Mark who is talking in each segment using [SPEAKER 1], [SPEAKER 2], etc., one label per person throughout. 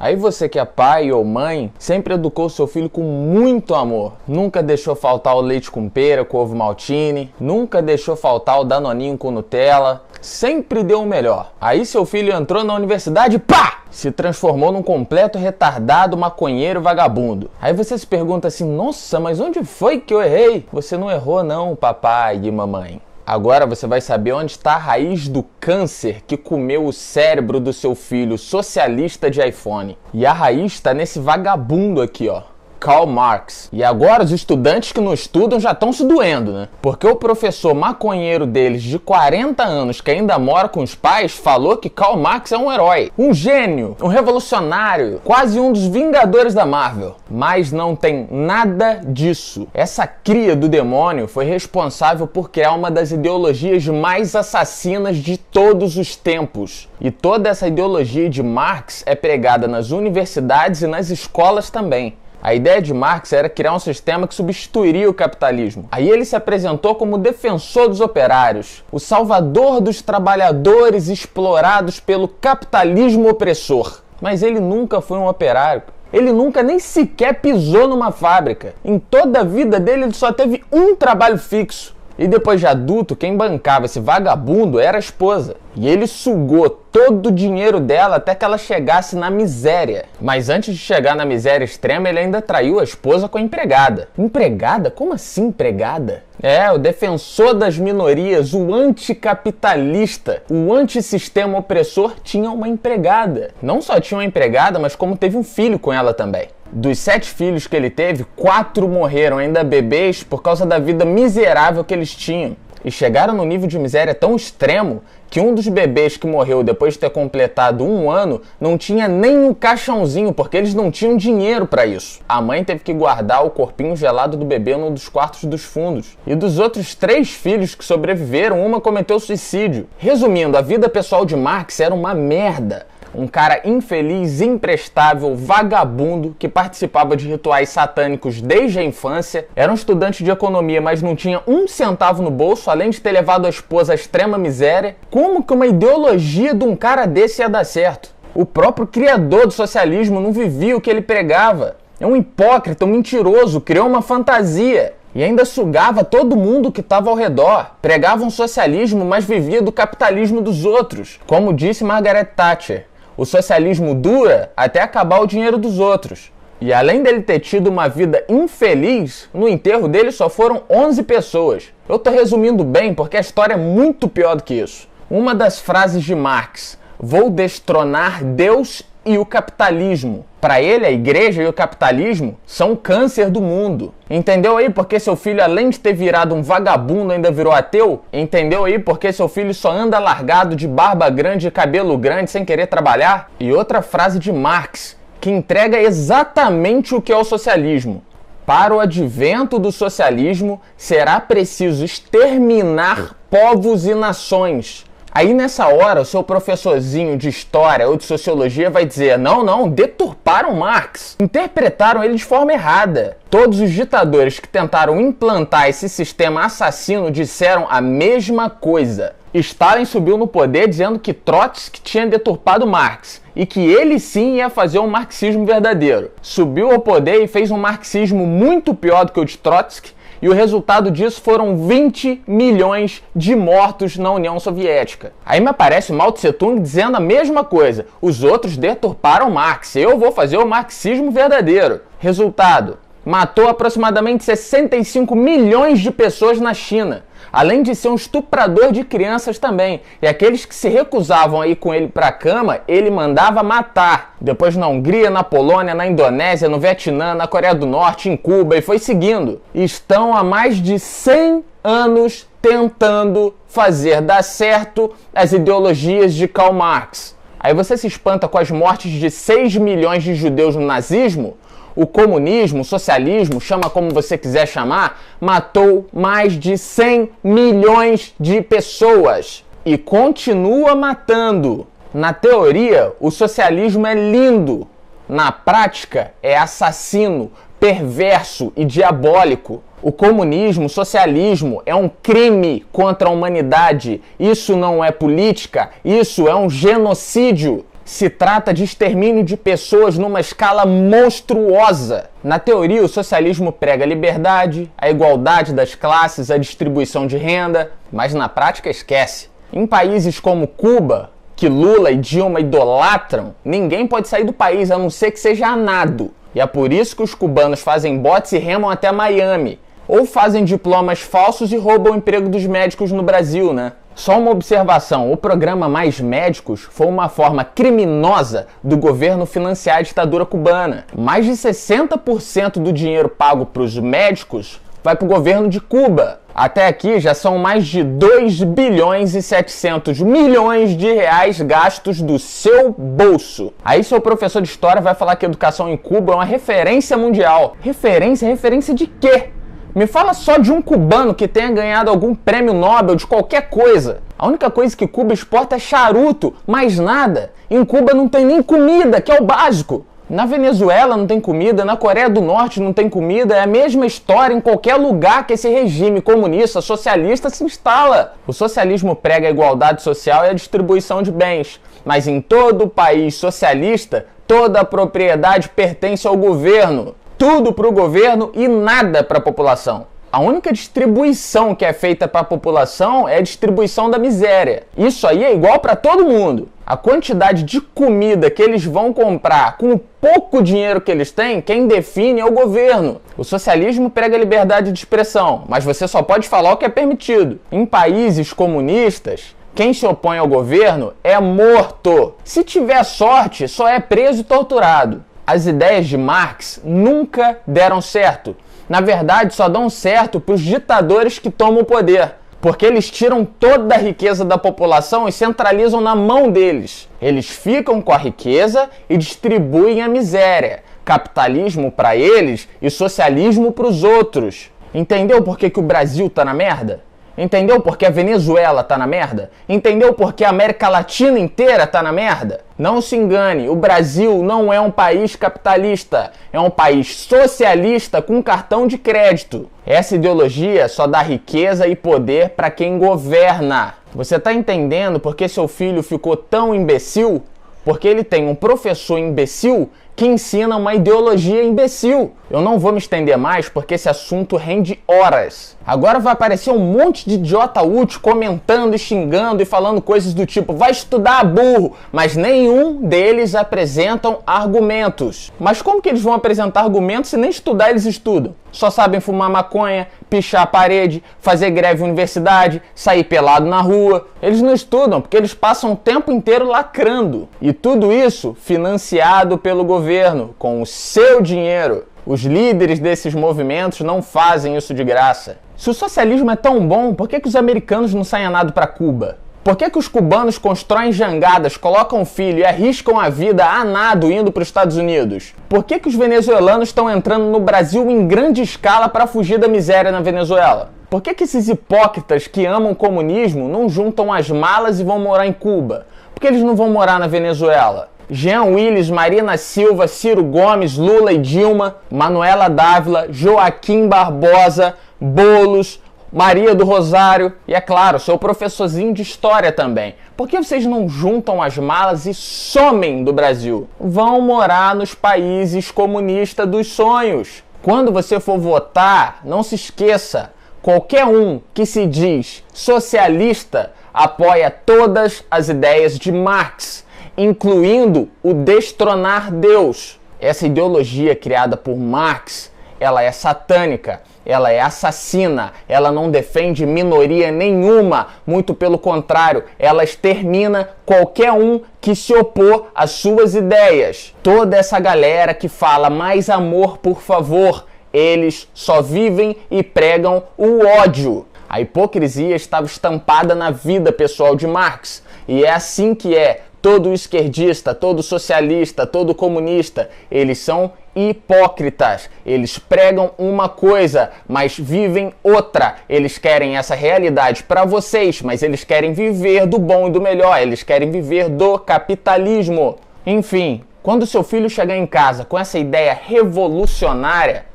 [SPEAKER 1] Aí você que é pai ou mãe, sempre educou seu filho com muito amor. Nunca deixou faltar o leite com pera, com ovo maltine. Nunca deixou faltar o danoninho com Nutella. Sempre deu o melhor. Aí seu filho entrou na universidade e pá! Se transformou num completo retardado, maconheiro, vagabundo. Aí você se pergunta assim, nossa, mas onde foi que eu errei? Você não errou não, papai e mamãe. Agora você vai saber onde está a raiz do câncer que comeu o cérebro do seu filho socialista de iPhone. E a raiz está nesse vagabundo aqui, ó. Karl Marx. E agora os estudantes que não estudam já estão se doendo, né? Porque o professor maconheiro deles de 40 anos que ainda mora com os pais falou que Karl Marx é um herói, um gênio, um revolucionário, quase um dos Vingadores da Marvel. Mas não tem nada disso. Essa cria do demônio foi responsável por criar uma das ideologias mais assassinas de todos os tempos. E toda essa ideologia de Marx é pregada nas universidades e nas escolas também. A ideia de Marx era criar um sistema que substituiria o capitalismo. Aí ele se apresentou como defensor dos operários, o salvador dos trabalhadores explorados pelo capitalismo opressor. Mas ele nunca foi um operário. Ele nunca nem sequer pisou numa fábrica. Em toda a vida dele ele só teve um trabalho fixo. E depois de adulto, quem bancava esse vagabundo era a esposa. E ele sugou todo o dinheiro dela até que ela chegasse na miséria. Mas antes de chegar na miséria extrema, ele ainda traiu a esposa com a empregada. Empregada? Como assim empregada? É, o defensor das minorias, o anticapitalista, o antissistema opressor tinha uma empregada. Não só tinha uma empregada, mas como teve um filho com ela também. Dos 7 filhos que ele teve, 4 morreram ainda bebês por causa da vida miserável que eles tinham. E chegaram no nível de miséria tão extremo que um dos bebês que morreu depois de ter completado 1 ano não tinha nem um caixãozinho, porque eles não tinham dinheiro para isso. A mãe teve que guardar o corpinho gelado do bebê num dos quartos dos fundos. E dos outros 3 filhos que sobreviveram, uma cometeu suicídio. Resumindo, a vida pessoal de Marx era uma merda. Um cara infeliz, imprestável, vagabundo, que participava de rituais satânicos desde a infância, era um estudante de economia, mas não tinha 1 centavo no bolso, além de ter levado a esposa à extrema miséria. Como que uma ideologia de um cara desse ia dar certo? O próprio criador do socialismo não vivia o que ele pregava. É um hipócrita, um mentiroso, criou uma fantasia. E ainda sugava todo mundo que estava ao redor. Pregava um socialismo, mas vivia do capitalismo dos outros. Como disse Margaret Thatcher, o socialismo dura até acabar o dinheiro dos outros. E além dele ter tido uma vida infeliz, no enterro dele só foram 11 pessoas. Eu tô resumindo bem porque a história é muito pior do que isso. Uma das frases de Marx, vou destronar Deus e o capitalismo. Para ele, a igreja e o capitalismo são o câncer do mundo. Entendeu aí porque seu filho, além de ter virado um vagabundo, ainda virou ateu? Entendeu aí porque seu filho só anda largado de barba grande e cabelo grande sem querer trabalhar? E outra frase de Marx, que entrega exatamente o que é o socialismo. Para o advento do socialismo, será preciso exterminar povos e nações. Aí nessa hora o seu professorzinho de história ou de sociologia vai dizer, não, deturparam Marx, interpretaram ele de forma errada. Todos os ditadores que tentaram implantar esse sistema assassino disseram a mesma coisa. Stalin subiu no poder dizendo que Trotsky tinha deturpado Marx e que ele sim ia fazer um marxismo verdadeiro. Subiu ao poder e fez um marxismo muito pior do que o de Trotsky. E o resultado disso foram 20 milhões de mortos na União Soviética. Aí me aparece Mao Tse Tung dizendo a mesma coisa. Os outros deturparam Marx, eu vou fazer o marxismo verdadeiro. Resultado, matou aproximadamente 65 milhões de pessoas na China. Além de ser um estuprador de crianças também. E aqueles que se recusavam a ir com ele pra cama, ele mandava matar. Depois na Hungria, na Polônia, na Indonésia, no Vietnã, na Coreia do Norte, em Cuba e foi seguindo. Estão há mais de 100 anos tentando fazer dar certo as ideologias de Karl Marx. Aí você se espanta com as mortes de 6 milhões de judeus no nazismo? O comunismo, o socialismo, chama como você quiser chamar, matou mais de 100 milhões de pessoas e continua matando. Na teoria, o socialismo é lindo. Na prática, é assassino, perverso e diabólico. O comunismo, o socialismo é um crime contra a humanidade. Isso não é política, isso é um genocídio. Se trata de extermínio de pessoas numa escala monstruosa. Na teoria, o socialismo prega a liberdade, a igualdade das classes, a distribuição de renda, mas na prática esquece. Em países como Cuba, que Lula e Dilma idolatram, ninguém pode sair do país a não ser que seja a nado. E é por isso que os cubanos fazem botes e remam até Miami. Ou fazem diplomas falsos e roubam o emprego dos médicos no Brasil, né? Só uma observação, o programa Mais Médicos foi uma forma criminosa do governo financiar a ditadura cubana. Mais de 60% do dinheiro pago para os médicos vai para o governo de Cuba. Até aqui já são mais de 2 bilhões e 700 milhões de reais gastos do seu bolso. Aí seu professor de história vai falar que a educação em Cuba é uma referência mundial. Referência de quê? Me fala só de um cubano que tenha ganhado algum prêmio Nobel de qualquer coisa. A única coisa que Cuba exporta é charuto, mais nada. Em Cuba não tem nem comida, que é o básico. Na Venezuela não tem comida, na Coreia do Norte não tem comida, é a mesma história em qualquer lugar que esse regime comunista, socialista se instala. O socialismo prega a igualdade social e a distribuição de bens, mas em todo o país socialista, toda a propriedade pertence ao governo. Tudo para o governo e nada para a população. A única distribuição que é feita para a população é a distribuição da miséria. Isso aí é igual para todo mundo. A quantidade de comida que eles vão comprar com o pouco dinheiro que eles têm, quem define é o governo. O socialismo prega a liberdade de expressão, mas você só pode falar o que é permitido. Em países comunistas, quem se opõe ao governo é morto. Se tiver sorte, só é preso e torturado. As ideias de Marx nunca deram certo. Na verdade, só dão certo para os ditadores que tomam o poder, porque eles tiram toda a riqueza da população e centralizam na mão deles. Eles ficam com a riqueza e distribuem a miséria. Capitalismo para eles e socialismo para os outros. Entendeu por que o Brasil tá na merda? Entendeu por que a Venezuela tá na merda? Entendeu por que a América Latina inteira tá na merda? Não se engane, o Brasil não é um país capitalista, é um país socialista com cartão de crédito. Essa ideologia só dá riqueza e poder para quem governa. Você tá entendendo por que seu filho ficou tão imbecil? Porque ele tem um professor imbecil que ensina uma ideologia imbecil. Eu não vou me estender mais porque esse assunto rende horas. Agora vai aparecer um monte de idiota útil comentando e xingando e falando coisas do tipo vai estudar, burro, mas nenhum deles apresentam argumentos. Mas como que eles vão apresentar argumentos se nem estudar eles estudam? Só sabem fumar maconha, pichar a parede, fazer greve em universidade, sair pelado na rua. Eles não estudam porque eles passam o tempo inteiro lacrando. E tudo isso financiado pelo governo, com o seu dinheiro. Os líderes desses movimentos não fazem isso de graça. Se o socialismo é tão bom, por que os americanos não saem a nado para Cuba? Por que os cubanos constroem jangadas, colocam filho e arriscam a vida a nado indo para os Estados Unidos? Por que os venezuelanos estão entrando no Brasil em grande escala para fugir da miséria na Venezuela? Por que esses hipócritas que amam o comunismo não juntam as malas e vão morar em Cuba? Por que eles não vão morar na Venezuela? Jean Willis, Marina Silva, Ciro Gomes, Lula e Dilma, Manuela Dávila, Joaquim Barbosa, Boulos, Maria do Rosário e, é claro, seu professorzinho de história também. Por que vocês não juntam as malas e somem do Brasil? Vão morar nos países comunistas dos sonhos. Quando você for votar, não se esqueça, qualquer um que se diz socialista apoia todas as ideias de Marx, incluindo o destronar Deus. Essa ideologia criada por Marx, ela é satânica, ela é assassina, ela não defende minoria nenhuma, muito pelo contrário, ela extermina qualquer um que se opor às suas ideias. Toda essa galera que fala mais amor, por favor, eles só vivem e pregam o ódio. A hipocrisia estava estampada na vida pessoal de Marx, e é assim que é. Todo esquerdista, todo socialista, todo comunista, eles são hipócritas. Eles pregam uma coisa, mas vivem outra. Eles querem essa realidade para vocês, mas eles querem viver do bom e do melhor. Eles querem viver do capitalismo. Enfim, quando seu filho chegar em casa com essa ideia revolucionária,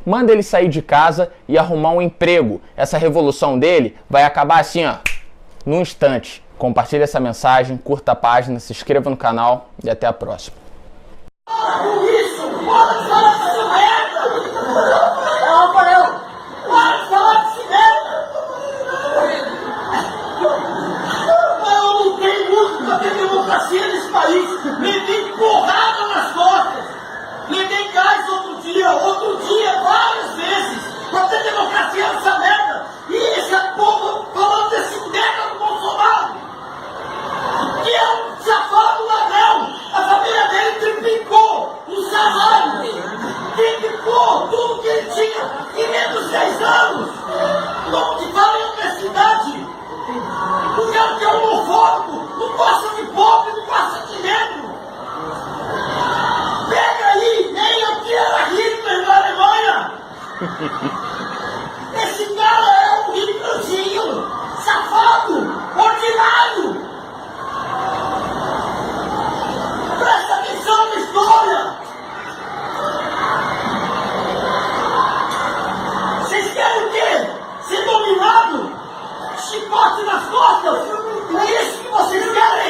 [SPEAKER 1] manda ele sair de casa e arrumar um emprego. Essa revolução dele vai acabar assim, ó, num instante. Compartilhe essa mensagem, curta a página, se inscreva no canal e até a próxima.
[SPEAKER 2] Democracia nesse país, levei porrada nas costas, levei gás outro dia, várias vezes, pra ter democracia nessa merda, e esse povo falando desse merda do Bolsonaro, que é um safado ladrão, a família dele triplicou o salário, triplicou tudo que ele tinha em menos de 10 anos, como que fala em universidade, o cara que é homofóbico, não gosta de pobre, não gosta de negro. Pega aí, nem que era Hitler na Alemanha. Esse cara é um Hitlerzinho, safado, ordinário. Presta atenção na história. Vocês querem o quê? Ser dominado? Chicote nas costas? É isso que vocês querem?